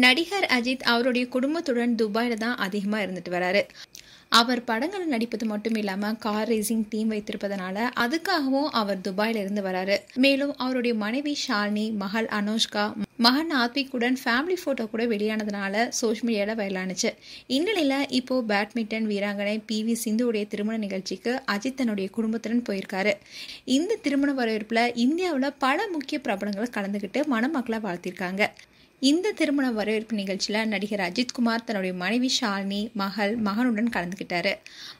நடிகர் அஜித் அவருடைய குடும்பத்துடன் துபாயில தான் அதிகமா இருந்துட்டு வராரு. அவர் படங்கள் நடிப்பது மட்டும் இல்லாம கார் ரேசிங் டீம் வைத்திருப்பதனால அதுக்காகவும் அவர் துபாயில இருந்து வராரு. மேலும் அவருடைய மனைவி ஷாலினி, மகள் அனுஷ்கா, மகன் ஆத்விக்குடன் ஃபேமிலி போட்டோ கூட வெளியானதுனால சோஷியல் மீடியால வைரலானுச்சு. இந்நிலையில இப்போ பேட்மிண்டன் வீராங்கனை PV சிந்துவுடைய திருமண நிகழ்ச்சிக்கு அஜித் தன்னுடைய குடும்பத்துடன் போயிருக்காரு. இந்த திருமண வரவேற்புல இந்தியாவில் பல முக்கிய பிரபலங்கள் கலந்துகிட்டு மணமக்களை வாழ்த்திருக்காங்க. இந்த திருமண வரவேற்பு நிகழ்ச்சியில நடிகர் அஜித்குமார் தன்னுடைய மனைவி ஷாலினி, மகனுடன் கலந்துக்கிட்டாரு.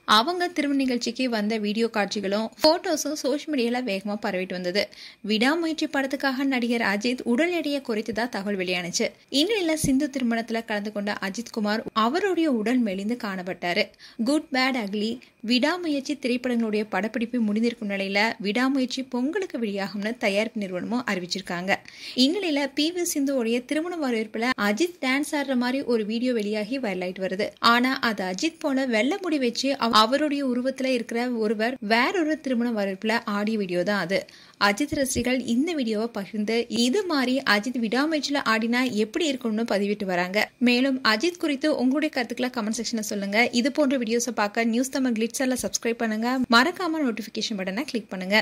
அவங்க திருமண நிகழ்ச்சிக்கு வந்த வீடியோ காட்சிகளும் போட்டோஸும் சோஷியல் மீடியால வேகமா பரவிட்டு வந்தது. விடாமுயற்சி படத்துக்காக நடிகர் அஜித் உடல் எடையை குறைத்ததா தகவல் வெளியானுச்சு. இந்நிலையில சிந்து திருமணத்துல கலந்து கொண்ட அஜித்குமார் அவருடைய உடல் மெலிந்து காணப்பட்டாரு. குட் பேட் அக்லி, விடாமுயற்சி திரைப்படங்களுடைய படப்பிடிப்பு முடிந்திருக்கும் நிலையில விடாமுயற்சி பொங்கலுக்கு வெளியாகும்னு தயாரிப்பு நிறுவனமும் அறிவிச்சிருக்காங்க. இந்நிலையில PV சிந்துவுடைய திருமண வரவேற்புல அஜித் டான்ஸ் ஆடுற மாதிரி ஒரு வீடியோ வெளியாகி வைரலாயிட்டு வருது. ஆனா அது அஜித் போல வெள்ளை முடி வச்சு அவருடைய உருவத்துல இருக்கிற ஒருவர் வேறொரு திருமண வரவேற்புல ஆடியோ வீடியோ தான் அது. அஜித் ரசிகர்கள் இந்த வீடியோவை பகிர்ந்து இது மாதிரி அஜித் விடாமுயற்சியில ஆடினா எப்படி இருக்கும்னு பதிவிட்டு வராங்க. மேலும் அஜித் குறித்து உங்களுடைய கருத்துக்களை கமெண்ட் செக்ஷன்ல சொல்லுங்க. இது போன்ற வீடியோஸை பார்க்க நியூஸ் தமிழ் கிளிட்ஸர்ல சப்ஸ்கிரைப் பண்ணுங்க. மறக்காம நோட்டிபிகேஷன் பட்டனை கிளிக் பண்ணுங்க.